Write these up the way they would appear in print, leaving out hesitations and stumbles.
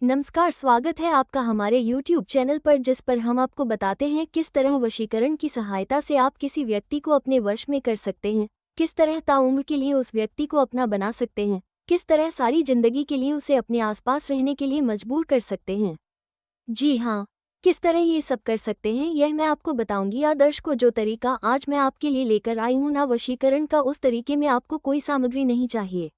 नमस्कार, स्वागत है आपका हमारे YouTube चैनल पर, जिस पर हम आपको बताते हैं किस तरह वशीकरण की सहायता से आप किसी व्यक्ति को अपने वश में कर सकते हैं, किस तरह ताउम्र के लिए उस व्यक्ति को अपना बना सकते हैं, किस तरह सारी जिंदगी के लिए उसे अपने आसपास रहने के लिए मजबूर कर सकते हैं। जी हाँ, किस तरह ये सब कर सकते हैं यह मैं आपको बताऊंगी। आदर्श को जो तरीका आज मैं आपके लिए लेकर आई हूँ ना, वशीकरण का, उस तरीके में आपको कोई सामग्री नहीं चाहिए।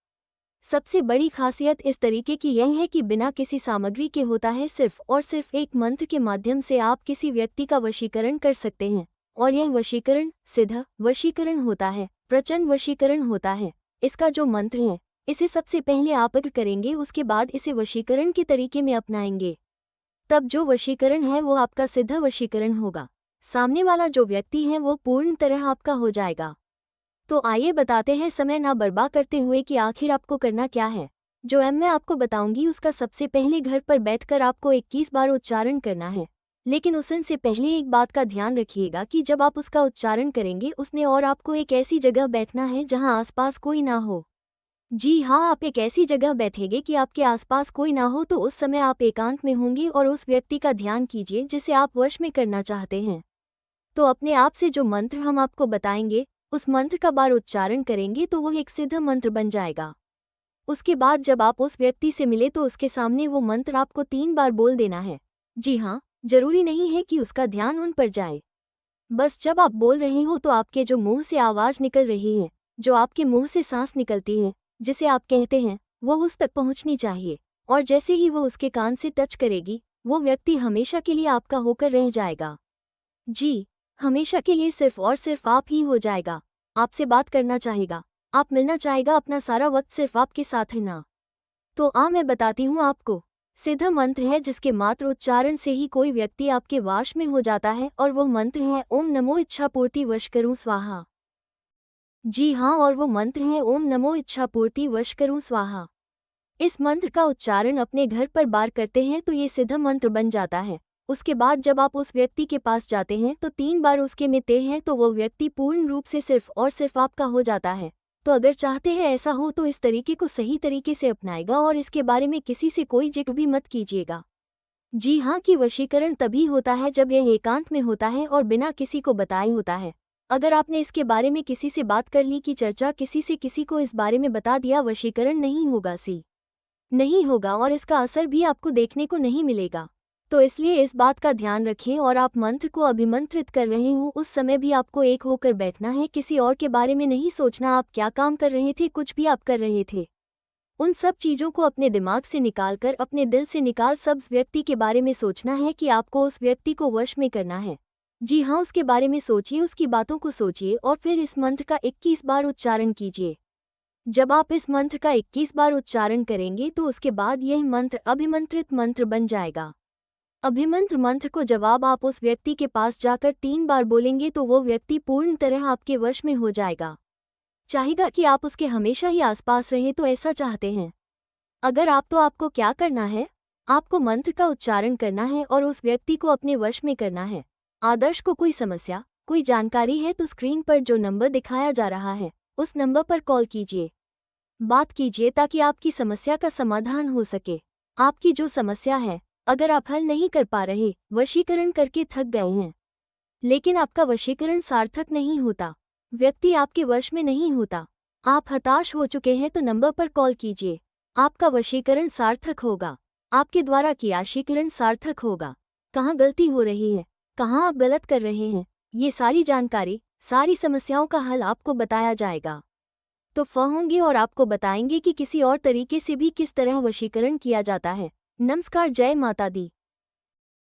सबसे बड़ी खासियत इस तरीके की यह है कि बिना किसी सामग्री के होता है, सिर्फ और सिर्फ एक मंत्र के माध्यम से आप किसी व्यक्ति का वशीकरण कर सकते हैं। और यह वशीकरण सिद्ध वशीकरण होता है, प्रचंड वशीकरण होता है। इसका जो मंत्र है, इसे सबसे पहले आप अगर करेंगे, उसके बाद इसे वशीकरण के तरीके में अपनाएंगे, तब जो वशीकरण है वो आपका सिद्ध वशीकरण होगा। सामने वाला जो व्यक्ति है वो पूर्ण तरह आपका हो जाएगा। तो आइए बताते हैं समय ना बर्बाद करते हुए कि आखिर आपको करना क्या है। जो मैं आपको बताऊंगी उसका सबसे पहले घर पर बैठकर आपको 21 बार उच्चारण करना है। लेकिन उससे पहले एक बात का ध्यान रखिएगा कि जब आप उसका उच्चारण करेंगे, उसने और आपको एक ऐसी जगह बैठना है जहां आसपास कोई ना हो। जी हाँ, आप एक ऐसी जगह बैठेंगे कि आपके आसपास कोई ना हो, तो उस समय आप एकांत में होंगे और उस व्यक्ति का ध्यान कीजिए जिसे आप वश में करना चाहते हैं। तो अपने आप से जो मंत्र हम आपको बताएंगे, उस मंत्र का बार उच्चारण करेंगे तो वो एक सिद्ध मंत्र बन जाएगा। उसके बाद जब आप उस व्यक्ति से मिले तो उसके सामने वो मंत्र आपको 3 बार बोल देना है। जी हाँ, जरूरी नहीं है कि उसका ध्यान उन पर जाए। बस जब आप बोल रहे हो तो आपके जो मुंह से आवाज़ निकल रही है, जो आपके मुंह से सांस निकलती है, जिसे आप कहते हैं, वो उस तक पहुंचनी चाहिए। और जैसे ही वो उसके कान से टच करेगी, वो व्यक्ति हमेशा के लिए आपका होकर रह जाएगा। जी, हमेशा के लिए सिर्फ और सिर्फ आप ही हो जाएगा। आपसे बात करना चाहेगा, आप मिलना चाहेगा, अपना सारा वक्त सिर्फ आपके साथ है ना। तो मैं बताती हूँ आपको। सिद्ध मंत्र है जिसके मात्र उच्चारण से ही कोई व्यक्ति आपके वाश में हो जाता है, और वो मंत्र है ओम नमो इच्छापूर्ति वश करूं स्वाहा। जी हाँ, और वो मंत्र है ओम नमो इच्छापूर्ति वश करूं स्वाहा। इस मंत्र का उच्चारण अपने घर पर बार करते हैं तो ये सिद्ध मंत्र बन जाता है। उसके बाद जब आप उस व्यक्ति के पास जाते हैं तो 3 बार उसके में ते हैं तो वो व्यक्ति पूर्ण रूप से सिर्फ और सिर्फ आपका हो जाता है। तो अगर चाहते हैं ऐसा हो तो इस तरीके को सही तरीके से अपनाएगा, और इसके बारे में किसी से कोई जिक्र भी मत कीजिएगा। जी हाँ, कि वशीकरण तभी होता है जब यह एकांत में होता है और बिना किसी को बताए होता है। अगर आपने इसके बारे में किसी से बात कर ली, कि चर्चा किसी से किसी को इस बारे में बता दिया, वशीकरण नहीं होगा, नहीं होगा, और इसका असर भी आपको देखने को नहीं मिलेगा। तो इसलिए इस बात का ध्यान रखें। और आप मंत्र को अभिमंत्रित कर रहे हो उस समय भी आपको एक होकर बैठना है, किसी और के बारे में नहीं सोचना। आप क्या काम कर रहे थे, कुछ भी आप कर रहे थे, उन सब चीज़ों को अपने दिमाग से निकालकर, अपने दिल से निकाल सब व्यक्ति के बारे में सोचना है कि आपको उस व्यक्ति को वश में करना है। जी हाँ, उसके बारे में सोचिए, उसकी बातों को सोचिए, और फिर इस मंत्र का 21 बार उच्चारण कीजिए। जब आप इस मंत्र का 21 बार उच्चारण करेंगे तो उसके बाद यह मंत्र अभिमंत्रित मंत्र बन जाएगा। अभिमंत्र मंत्र को जवाब आप उस व्यक्ति के पास जाकर 3 बार बोलेंगे तो वो व्यक्ति पूर्ण तरह आपके वश में हो जाएगा। चाहेगा कि आप उसके हमेशा ही आसपास रहें, तो ऐसा चाहते हैं अगर आप, तो आपको क्या करना है, आपको मंत्र का उच्चारण करना है और उस व्यक्ति को अपने वश में करना है। आदर्श को कोई समस्या, कोई जानकारी है तो स्क्रीन पर जो नंबर दिखाया जा रहा है, उस नंबर पर कॉल कीजिए, बात कीजिए, ताकि आपकी समस्या का समाधान हो सके। आपकी जो समस्या है, अगर आप हल नहीं कर पा रहे, वशीकरण करके थक गए हैं, लेकिन आपका वशीकरण सार्थक नहीं होता, व्यक्ति आपके वश में नहीं होता, आप हताश हो चुके हैं, तो नंबर पर कॉल कीजिए। आपका वशीकरण सार्थक होगा, आपके द्वारा किया वशीकरण सार्थक होगा। कहाँ गलती हो रही है, कहाँ आप गलत कर रहे हैं, ये सारी जानकारी, सारी समस्याओं का हल आपको बताया जाएगा। तो होंगे और आपको बताएंगे कि किसी और तरीके से भी किस तरह वशीकरण किया जाता है। नमस्कार, जय माता दी।